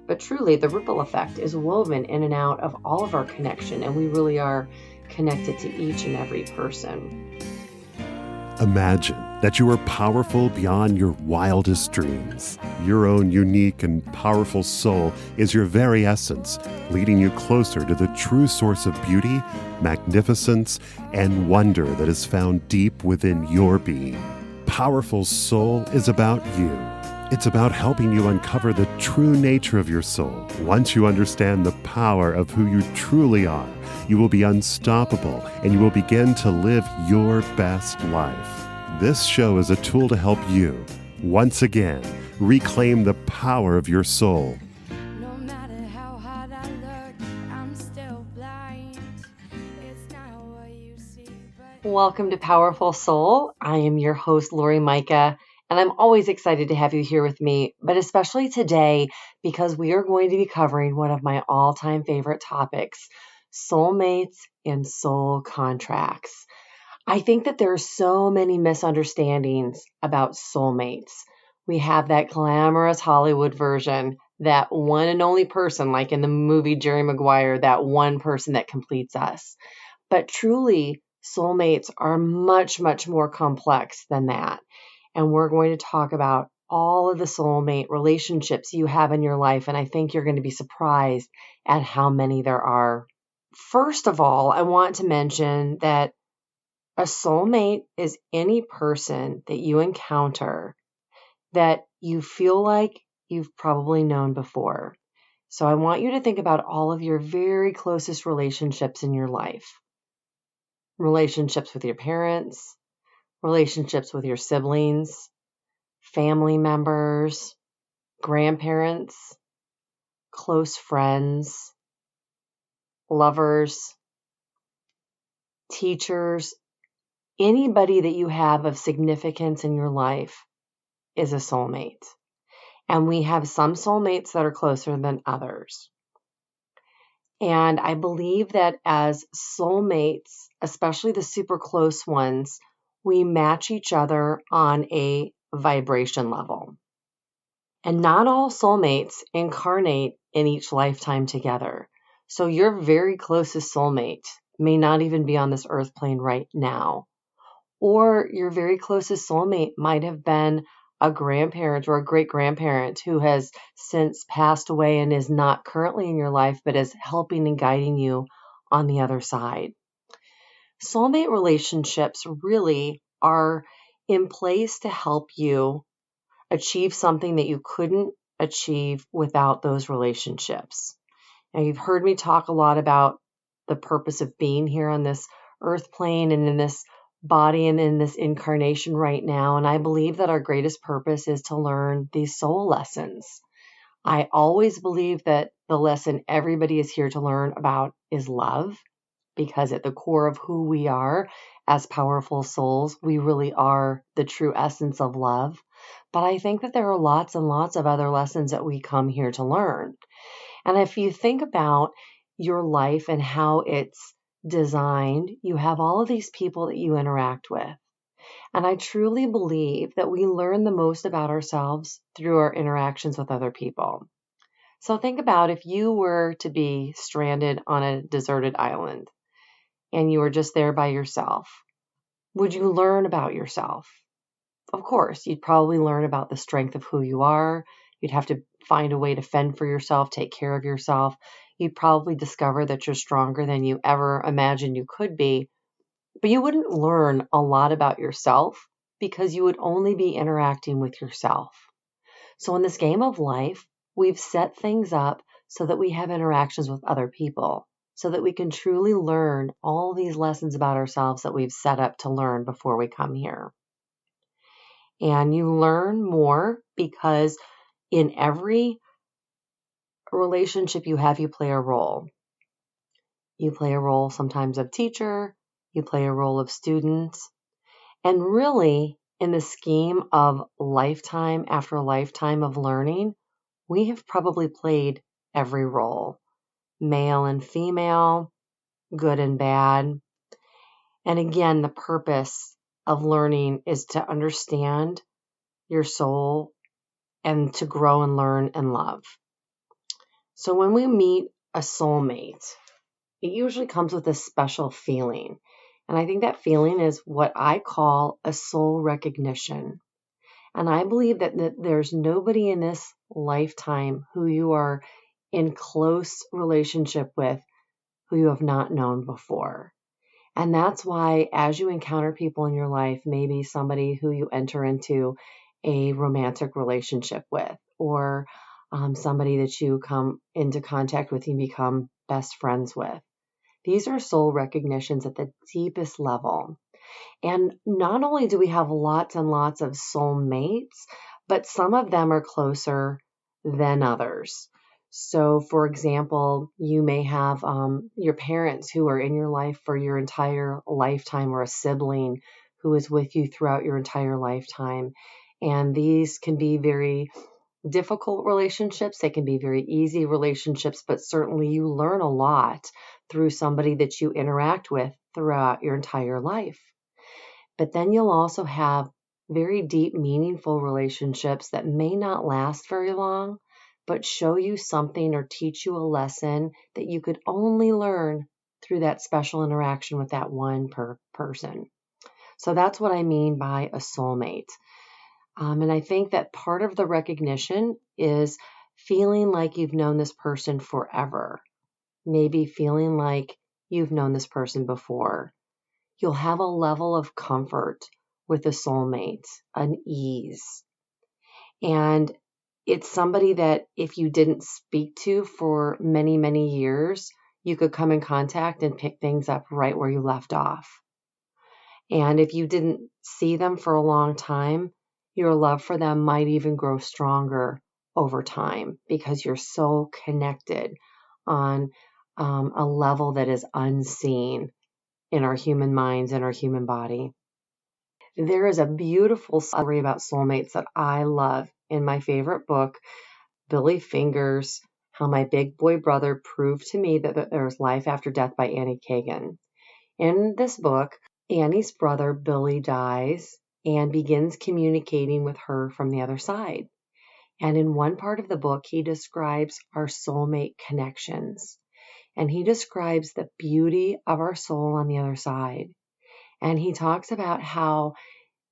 But truly, the ripple effect is woven in and out of all of our connection, and we really are connected to each and every person. Imagine that you are powerful beyond your wildest dreams. Your own unique and powerful soul is your very essence, leading you closer to the true source of beauty, magnificence, and wonder that is found deep within your being. Powerful Soul is about you. It's about helping you uncover the true nature of your soul. Once you understand the power of who you truly are, you will be unstoppable and you will begin to live your best life. This show is a tool to help you, once again, reclaim the power of your soul. No matter how hard I look, I'm still blind. It's not what you see, but... Welcome to Powerful Soul. I am your host, Laurie Majka, and I'm always excited to have you here with me, but especially today because we are going to be covering one of my all-time favorite topics, soulmates and soul contracts. I think that there are so many misunderstandings about soulmates. We have that glamorous Hollywood version, that one and only person, like in the movie Jerry Maguire, that one person that completes us. But truly, soulmates are much, much more complex than that. And we're going to talk about all of the soulmate relationships you have in your life. And I think you're going to be surprised at how many there are. First of all, I want to mention that a soulmate is any person that you encounter that you feel like you've probably known before. So I want you to think about all of your very closest relationships in your life. Relationships with your parents, relationships with your siblings, family members, grandparents, close friends, lovers, teachers. Anybody that you have of significance in your life is a soulmate. And we have some soulmates that are closer than others. And I believe that as soulmates, especially the super close ones, we match each other on a vibration level. And not all soulmates incarnate in each lifetime together. So your very closest soulmate may not even be on this earth plane right now. Or your very closest soulmate might have been a grandparent or a great-grandparent who has since passed away and is not currently in your life, but is helping and guiding you on the other side. Soulmate relationships really are in place to help you achieve something that you couldn't achieve without those relationships. Now, you've heard me talk a lot about the purpose of being here on this earth plane and in this body and in this incarnation right now. And I believe that our greatest purpose is to learn these soul lessons. I always believe that the lesson everybody is here to learn about is love, because at the core of who we are as powerful souls, we really are the true essence of love. But I think that there are lots and lots of other lessons that we come here to learn. And if you think about your life and how it's designed, you have all of these people that you interact with. And I truly believe that we learn the most about ourselves through our interactions with other people. So think about if you were to be stranded on a deserted island and you were just there by yourself. Would you learn about yourself? Of course, you'd probably learn about the strength of who you are. You'd have to find a way to fend for yourself, take care of yourself. You'd probably discover that you're stronger than you ever imagined you could be. But you wouldn't learn a lot about yourself because you would only be interacting with yourself. So in this game of life, we've set things up so that we have interactions with other people, so that we can truly learn all these lessons about ourselves that we've set up to learn before we come here. And you learn more because in every relationship you have, you play a role. You play a role sometimes of teacher, you play a role of student. And really, in the scheme of lifetime after lifetime of learning, we have probably played every role, male and female, good and bad. And again, the purpose of learning is to understand your soul and to grow and learn and love. So when we meet a soulmate, it usually comes with a special feeling. And I think that feeling is what I call a soul recognition. And I believe that there's nobody in this lifetime who you are in close relationship with who you have not known before. And that's why as you encounter people in your life, maybe somebody who you enter into a romantic relationship with, or somebody that you come into contact with and become best friends with. These are soul recognitions at the deepest level. And not only do we have lots and lots of soulmates, but some of them are closer than others. So, for example, you may have your parents who are in your life for your entire lifetime, or a sibling who is with you throughout your entire lifetime. And these can be very difficult relationships. They can be very easy relationships, but certainly you learn a lot through somebody that you interact with throughout your entire life. But then you'll also have very deep, meaningful relationships that may not last very long, but show you something or teach you a lesson that you could only learn through that special interaction with that one person. So that's what I mean by a soulmate. And I think that part of the recognition is feeling like you've known this person forever. Maybe feeling like you've known this person before. You'll have a level of comfort with a soulmate, an ease. And it's somebody that if you didn't speak to for many, many years, you could come in contact and pick things up right where you left off. And if you didn't see them for a long time, your love for them might even grow stronger over time because you're so connected on a level that is unseen in our human minds and our human body. There is a beautiful story about soulmates that I love in my favorite book, Billy Finger's How My Big Boy Brother Proved to Me That There's Life After Death by Annie Kagan. In this book, Annie's brother Billy dies and begins communicating with her from the other side. And in one part of the book, he describes our soulmate connections. And he describes the beauty of our soul on the other side. And he talks about how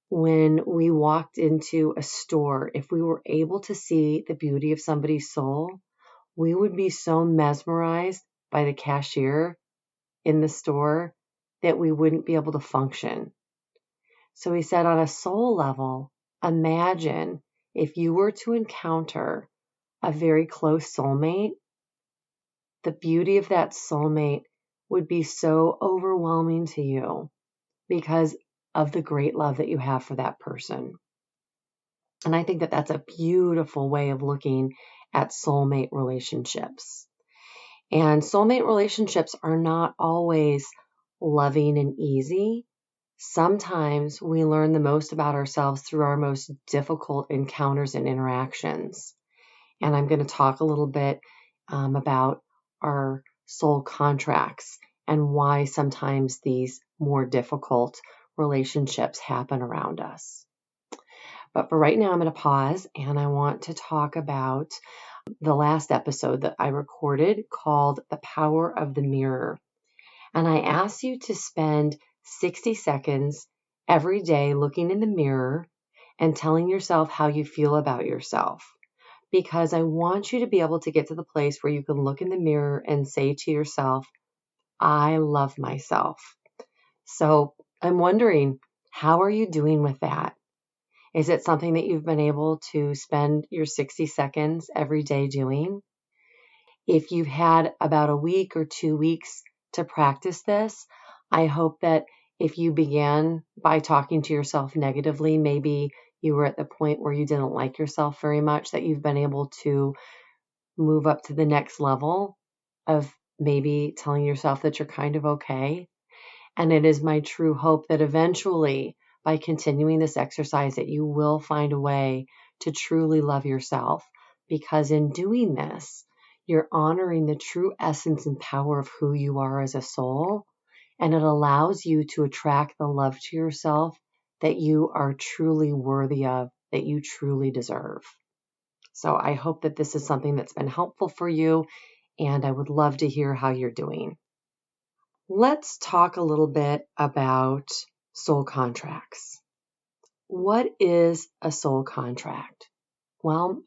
when we walked into a store, if we were able to see the beauty of somebody's soul, we would be so mesmerized by the cashier in the store that we wouldn't be able to function. So he said, on a soul level, imagine if you were to encounter a very close soulmate, the beauty of that soulmate would be so overwhelming to you because of the great love that you have for that person. And I think that that's a beautiful way of looking at soulmate relationships. And soulmate relationships are not always loving and easy. Sometimes we learn the most about ourselves through our most difficult encounters and interactions. And I'm going to talk a little bit about our soul contracts and why sometimes these more difficult relationships happen around us. But for right now, I'm going to pause and I want to talk about the last episode that I recorded called The Power of the Mirror. And I asked you to spend 60 seconds every day looking in the mirror and telling yourself how you feel about yourself. Because I want you to be able to get to the place where you can look in the mirror and say to yourself, I love myself. So I'm wondering, how are you doing with that? Is it something that you've been able to spend your 60 seconds every day doing? If you've had about a week or 2 weeks to practice this, I hope that if you began by talking to yourself negatively, maybe you were at the point where you didn't like yourself very much, that you've been able to move up to the next level of maybe telling yourself that you're kind of okay. And it is my true hope that eventually, by continuing this exercise, that you will find a way to truly love yourself. Because in doing this, you're honoring the true essence and power of who you are as a soul. And it allows you to attract the love to yourself that you are truly worthy of, that you truly deserve. So I hope that this is something that's been helpful for you, and I would love to hear how you're doing. Let's talk a little bit about soul contracts. What is a soul contract? Well,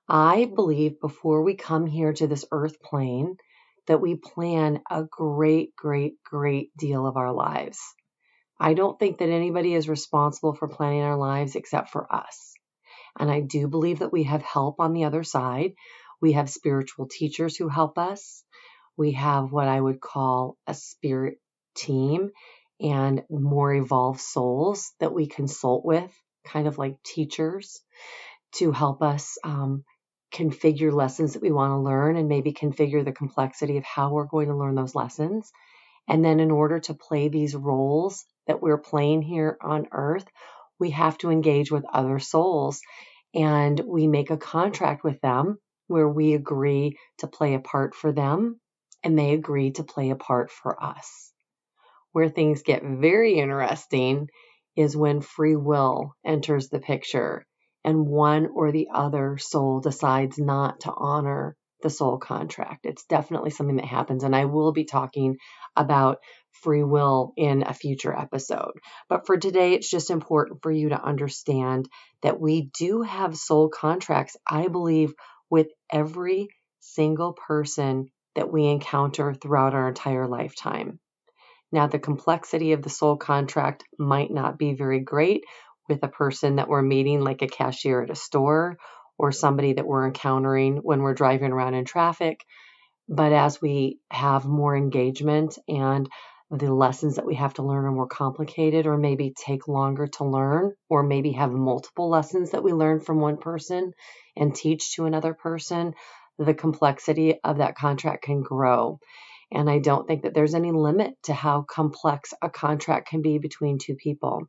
I believe before we come here to this earth plane that we plan a great deal of our lives. I don't think that anybody is responsible for planning our lives except for us. And I do believe that we have help on the other side. We have spiritual teachers who help us. We have what I would call a spirit team and more evolved souls that we consult with, kind of like teachers, to help us configure lessons that we want to learn and maybe configure the complexity of how we're going to learn those lessons. And then in order to play these roles that we're playing here on earth, we have to engage with other souls, and we make a contract with them where we agree to play a part for them and they agree to play a part for us. Where things get very interesting is when free will enters the picture and one or the other soul decides not to honor the soul contract. It's definitely something that happens, and I will be talking about free will in a future episode. But for today, it's just important for you to understand that we do have soul contracts, I believe, with every single person that we encounter throughout our entire lifetime. Now, the complexity of the soul contract might not be very great with a person that we're meeting, like a cashier at a store or somebody that we're encountering when we're driving around in traffic. But as we have more engagement and the lessons that we have to learn are more complicated, or maybe take longer to learn, or maybe have multiple lessons that we learn from one person and teach to another person, the complexity of that contract can grow. And I don't think that there's any limit to how complex a contract can be between two people.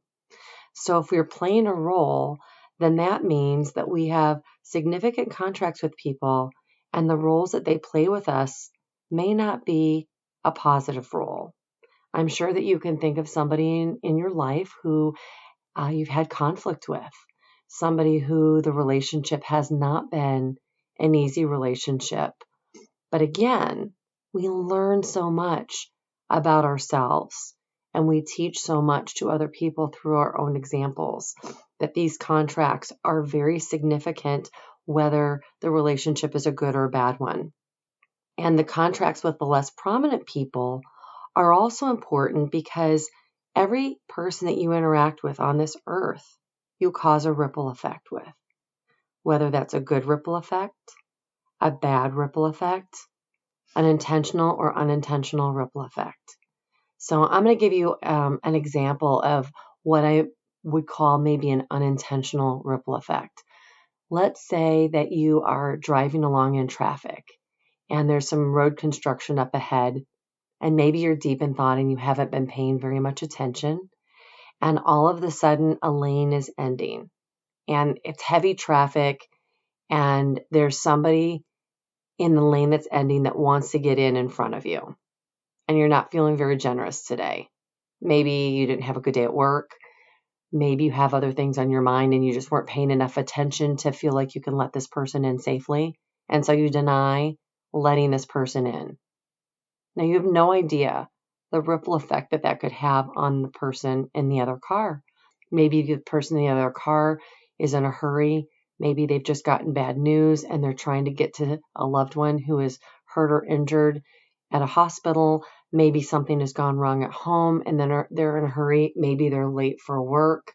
So if we're playing a role, then that means that we have significant contracts with people, and the roles that they play with us may not be a positive role. I'm sure that you can think of somebody in your life who you've had conflict with, somebody who the relationship has not been an easy relationship. But again, we learn so much about ourselves, and we teach so much to other people through our own examples, that these contracts are very significant, whether the relationship is a good or a bad one. And the contracts with the less prominent people are also important because every person that you interact with on this earth, you cause a ripple effect with, whether that's a good ripple effect, a bad ripple effect, an intentional or unintentional ripple effect. So I'm going to give you an example of what I would call maybe an unintentional ripple effect. Let's say that you are driving along in traffic and there's some road construction up ahead, and maybe you're deep in thought and you haven't been paying very much attention, and all of a sudden a lane is ending and it's heavy traffic, and there's somebody in the lane that's ending that wants to get in front of you, and you're not feeling very generous today. Maybe you didn't have a good day at work. Maybe you have other things on your mind and you just weren't paying enough attention to feel like you can let this person in safely. And so you deny letting this person in. Now you have no idea the ripple effect that that could have on the person in the other car. Maybe the person in the other car is in a hurry. Maybe they've just gotten bad news and they're trying to get to a loved one who is hurt or injured at a hospital. Maybe something has gone wrong at home and then they're in a hurry. Maybe they're late for work.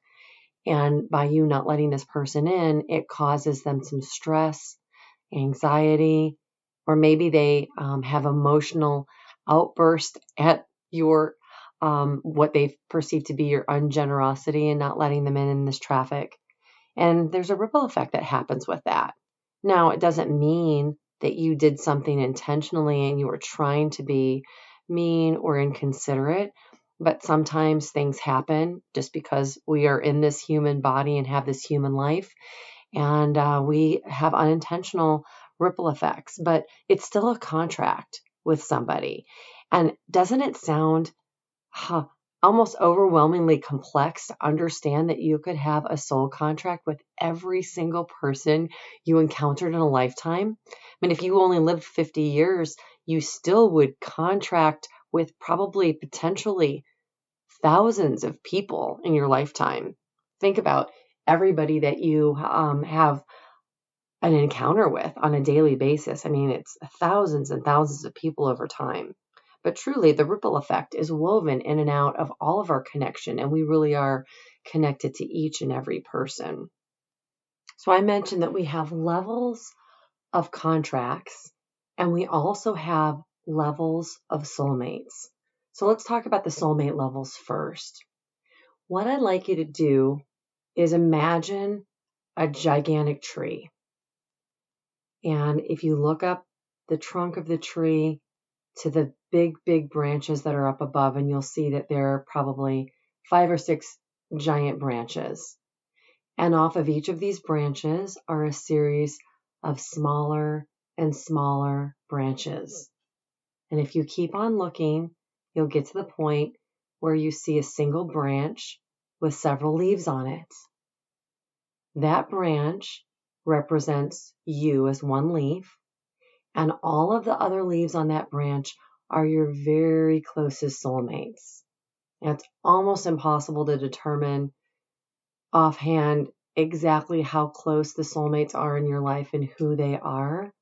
And by you not letting this person in, it causes them some stress, anxiety, or maybe they have emotional outburst at your what they perceive to be your ungenerosity and not letting them in this traffic. And there's a ripple effect that happens with that. Now, it doesn't mean that you did something intentionally and you were trying to be mean or inconsiderate, but sometimes things happen just because we are in this human body and have this human life, and we have unintentional ripple effects, but it's still a contract with somebody. And doesn't it sound almost overwhelmingly complex to understand that you could have a soul contract with every single person you encountered in a lifetime. I mean, if you only lived 50 years, you still would contract with probably potentially thousands of people in your lifetime. Think about everybody that you have an encounter with on a daily basis. I mean, it's thousands and thousands of people over time. But truly, the ripple effect is woven in and out of all of our connection, and we really are connected to each and every person. So I mentioned that we have levels of contracts, and we also have levels of soulmates. So let's talk about the soulmate levels first. What I'd like you to do is imagine a gigantic tree. And if you look up the trunk of the tree to the big, big branches that are up above, and you'll see that there are probably 5 or 6 giant branches. And off of each of these branches are a series of smaller and smaller branches. And if you keep on looking, you'll get to the point where you see a single branch with several leaves on it. That branch represents you as one leaf, and all of the other leaves on that branch are your very closest soulmates. And it's almost impossible to determine offhand exactly how close the soulmates are in your life and who they are.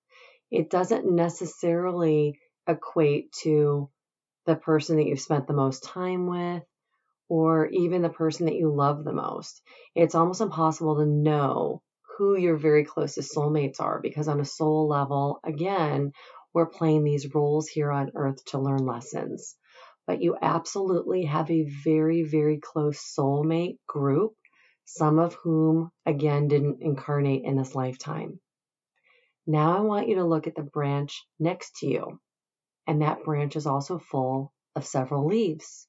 It doesn't necessarily equate to the person that you've spent the most time with, or even the person that you love the most. It's almost impossible to know who your very closest soulmates are, because on a soul level, again, we're playing these roles here on earth to learn lessons. But you absolutely have a very, very close soulmate group, some of whom, again, didn't incarnate in this lifetime. Now I want you to look at the branch next to you, and that branch is also full of several leaves.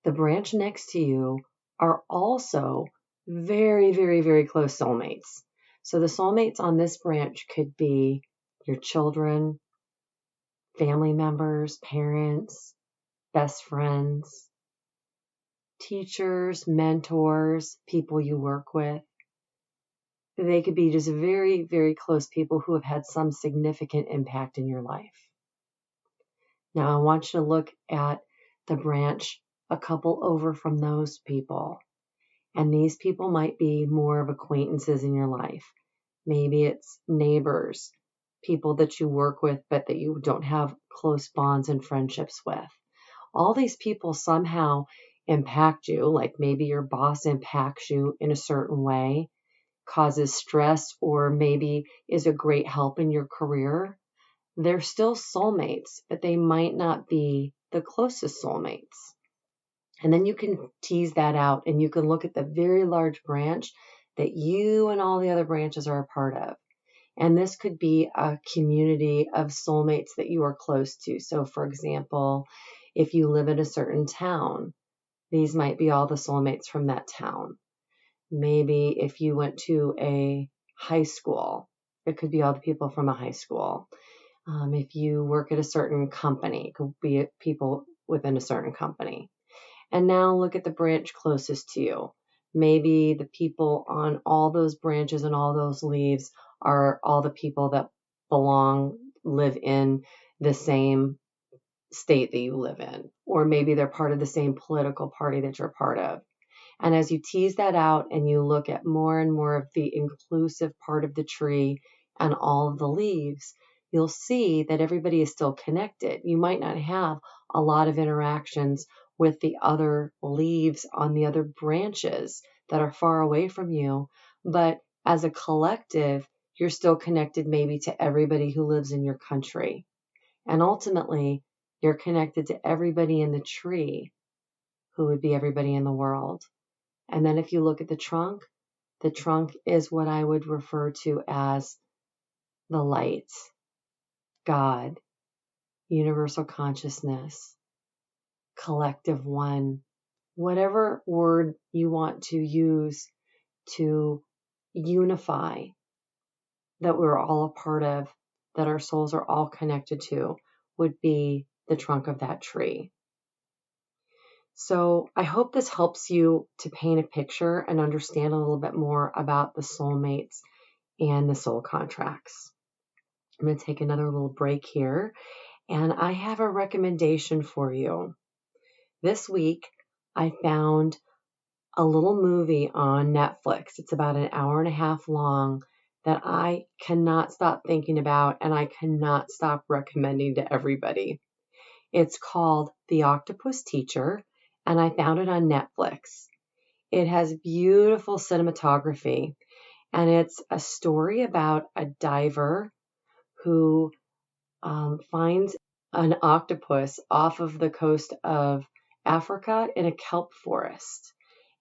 The branch next to you are also very, very, very close soulmates. So the soulmates on this branch could be your children, family members, parents, best friends, teachers, mentors, people you work with. They could be just very, very close people who have had some significant impact in your life. Now I want you to look at the branch a couple over from those people. And these people might be more of acquaintances in your life. Maybe it's neighbors, people that you work with, but that you don't have close bonds and friendships with. All these people somehow impact you, like maybe your boss impacts you in a certain way, causes stress, or maybe is a great help in your career. They're still soulmates, but they might not be the closest soulmates. And then you can tease that out, and you can look at the very large branch that you and all the other branches are a part of. And this could be a community of soulmates that you are close to. So for example, if you live in a certain town, these might be all the soulmates from that town. Maybe if you went to a high school, it could be all the people from a high school. If you work at a certain company, it could be people within a certain company. And now look at the branch closest to you. Maybe the people on all those branches and all those leaves are all the people that live in the same state that you live in. Or maybe they're part of the same political party that you're part of. And as you tease that out and you look at more and more of the inclusive part of the tree and all of the leaves, you'll see that everybody is still connected. You might not have a lot of interactions with the other leaves on the other branches that are far away from you, but as a collective, you're still connected maybe to everybody who lives in your country. And ultimately, you're connected to everybody in the tree, who would be everybody in the world. And then if you look at the trunk is what I would refer to as the light, God, universal consciousness, collective one, whatever word you want to use to unify that we're all a part of, that our souls are all connected to, would be the trunk of that tree. So I hope this helps you to paint a picture and understand a little bit more about the soulmates and the soul contracts. I'm going to take another little break here, and I have a recommendation for you. This week, I found a little movie on Netflix. It's about an hour and a half long that I cannot stop thinking about and I cannot stop recommending to everybody. It's called The Octopus Teacher, and I found it on Netflix. It has beautiful cinematography, and it's a story about a diver who finds an octopus off of the coast of Africa in a kelp forest.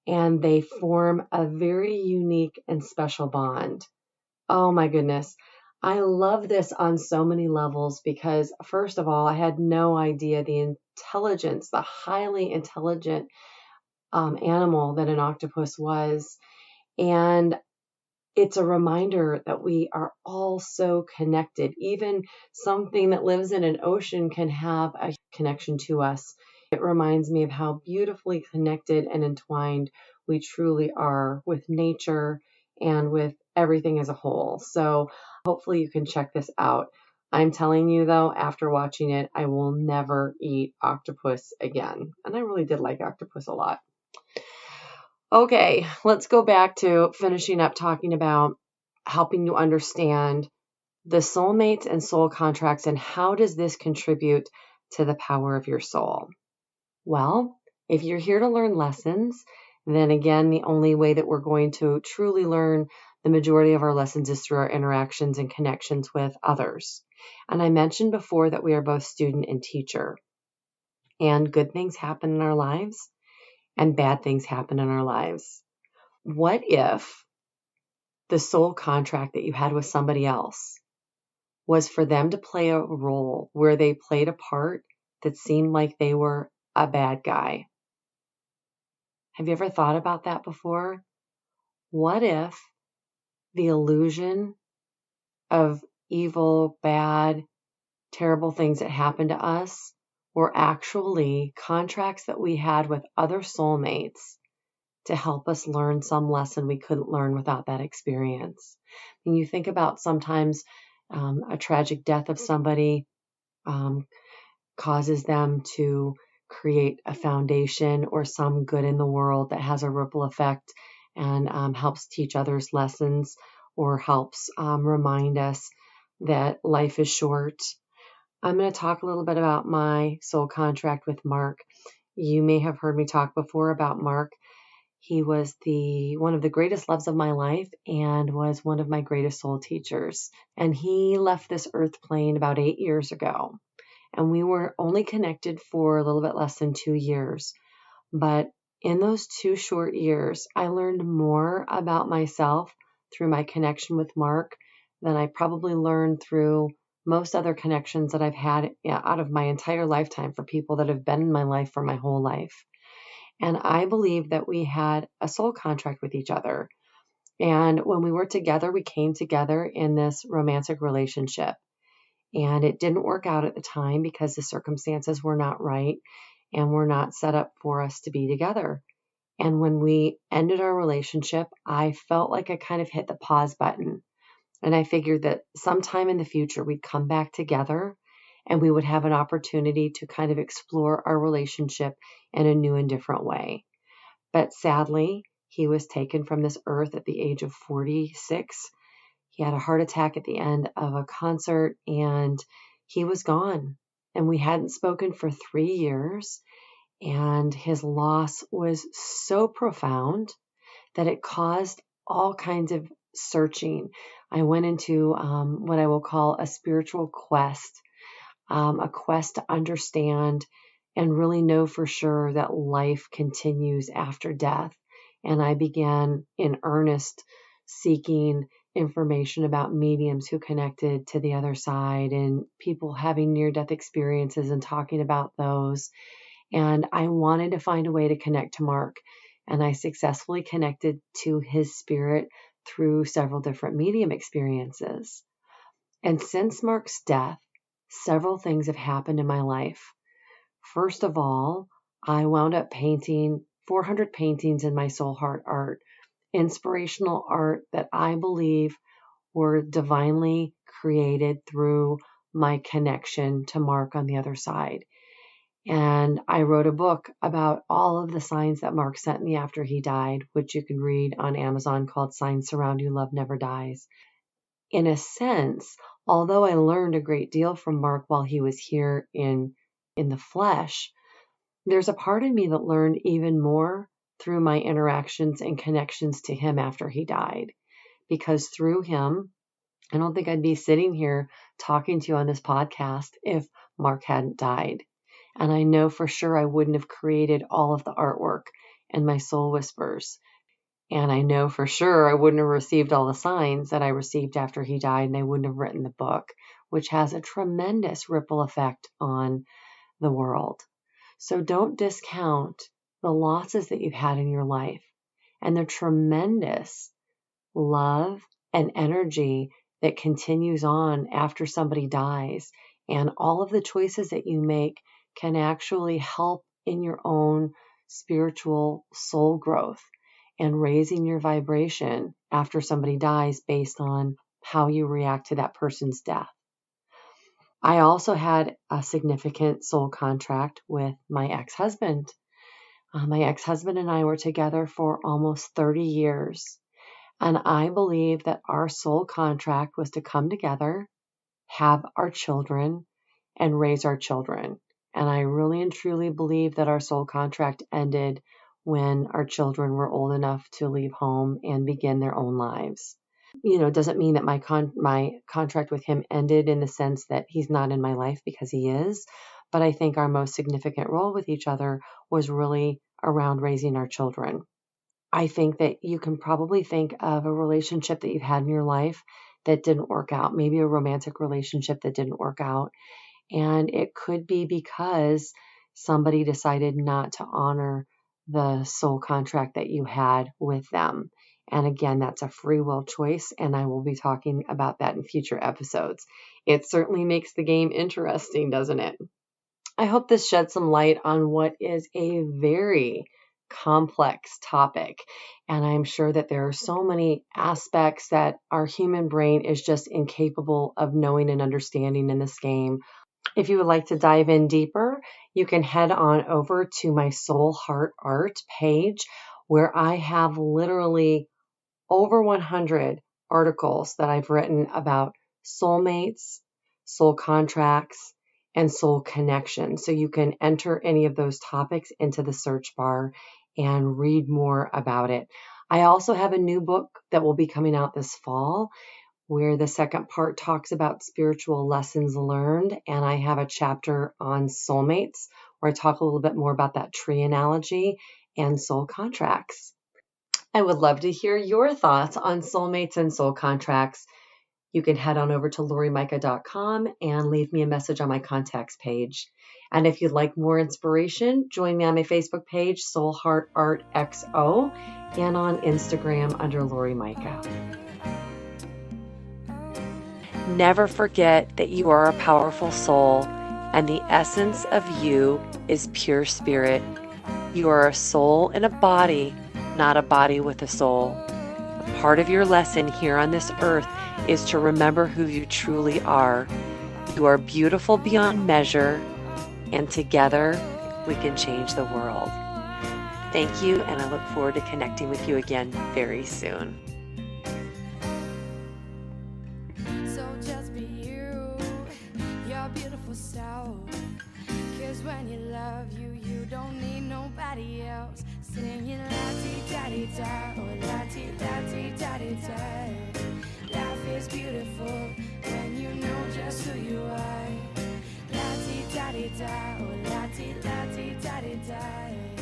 And they form a very unique and special bond. Oh my goodness. I love this on so many levels because, first of all, I had no idea the intelligence, the highly intelligent animal that an octopus was. And it's a reminder that we are all so connected. Even something that lives in an ocean can have a connection to us. It reminds me of how beautifully connected and entwined we truly are with nature and with everything as a whole. So hopefully you can check this out. I'm telling you though, after watching it, I will never eat octopus again. And I really did like octopus a lot. Okay, let's go back to finishing up talking about helping you understand the soulmates and soul contracts and how does this contribute to the power of your soul. Well, if you're here to learn lessons, then again, the only way that we're going to truly learn the majority of our lessons is through our interactions and connections with others. And I mentioned before that we are both student and teacher, and good things happen in our lives and bad things happen in our lives. What if the soul contract that you had with somebody else was for them to play a role where they played a part that seemed like they were a bad guy? Have you ever thought about that before? What if the illusion of evil, bad, terrible things that happened to us were actually contracts that we had with other soulmates to help us learn some lesson we couldn't learn without that experience? When you think about sometimes a tragic death of somebody causes them to create a foundation or some good in the world that has a ripple effect and helps teach others lessons or helps remind us that life is short. I'm going to talk a little bit about my soul contract with Mark. You may have heard me talk before about Mark. He was one of the greatest loves of my life and was one of my greatest soul teachers. And he left this earth plane about 8 years ago. And we were only connected for a little bit less than 2 years. But in those 2 short years, I learned more about myself through my connection with Mark than I probably learned through most other connections that I've had out of my entire lifetime for people that have been in my life for my whole life. And I believe that we had a soul contract with each other. And when we were together, we came together in this romantic relationship. And it didn't work out at the time because the circumstances were not right and were not set up for us to be together. And when we ended our relationship, I felt like I kind of hit the pause button. And I figured that sometime in the future, we'd come back together and we would have an opportunity to kind of explore our relationship in a new and different way. But sadly, he was taken from this earth at the age of 46. He had a heart attack at the end of a concert and he was gone. And we hadn't spoken for 3 years. And his loss was so profound that it caused all kinds of searching. I went into what I will call a spiritual quest, a quest to understand and really know for sure that life continues after death. And I began in earnest seeking information about mediums who connected to the other side and people having near-death experiences and talking about those. And I wanted to find a way to connect to Mark. And I successfully connected to his spirit through several different medium experiences. And since Mark's death, several things have happened in my life. First of all, I wound up painting 400 paintings in my soul heart art, inspirational art that I believe were divinely created through my connection to Mark on the other side. And I wrote a book about all of the signs that Mark sent me after he died, which you can read on Amazon, called Signs Surround You, Love Never Dies. In a sense, although I learned a great deal from Mark while he was here in the flesh, there's a part of me that learned even more through my interactions and connections to him after he died. Because through him, I don't think I'd be sitting here talking to you on this podcast if Mark hadn't died. And I know for sure I wouldn't have created all of the artwork and my soul whispers. And I know for sure I wouldn't have received all the signs that I received after he died, and I wouldn't have written the book, which has a tremendous ripple effect on the world. So don't discount the losses that you've had in your life and the tremendous love and energy that continues on after somebody dies. And all of the choices that you make can actually help in your own spiritual soul growth and raising your vibration after somebody dies based on how you react to that person's death. I also had a significant soul contract with my ex-husband. My ex-husband and I were together for almost 30 years. And I believe that our soul contract was to come together, have our children, and raise our children. And I really and truly believe that our soul contract ended when our children were old enough to leave home and begin their own lives. It doesn't mean that my contract with him ended in the sense that he's not in my life, because he is. But I think our most significant role with each other was really around raising our children. I think that you can probably think of a relationship that you've had in your life that didn't work out, maybe a romantic relationship that didn't work out. And it could be because somebody decided not to honor the soul contract that you had with them. And again, that's a free will choice, and I will be talking about that in future episodes. It certainly makes the game interesting, doesn't it? I hope this sheds some light on what is a very complex topic. And I'm sure that there are so many aspects that our human brain is just incapable of knowing and understanding in this game. If you would like to dive in deeper, you can head on over to my Soul Heart Art page, where I have literally over 100 articles that I've written about soulmates, soul contracts, and soul connection. So you can enter any of those topics into the search bar and read more about it. I also have a new book that will be coming out this fall, where the second part talks about spiritual lessons learned. And I have a chapter on soulmates, where I talk a little bit more about that tree analogy and soul contracts. I would love to hear your thoughts on soulmates and soul contracts. You can head on over to lauriemajka.com and leave me a message on my contacts page. And if you'd like more inspiration, join me on my Facebook page, Soul Heart Art XO, and on Instagram under Laurie Majka. Never forget that you are a powerful soul, and the essence of you is pure spirit. You are a soul in a body, not a body with a soul. Part of your lesson here on this earth is to remember who you truly are. You are beautiful beyond measure, and together we can change the world. Thank you, and I look forward to connecting with you again very soon. So just be you, your beautiful self. 'Cause when you love you, you don't need nobody else. Singing la-ti-da-di-da, oh la-ti-da-ti-da-di-da. Life is beautiful when you know just who you are. La-ti-da-di-da, oh la-ti-da-ti-da-di-da.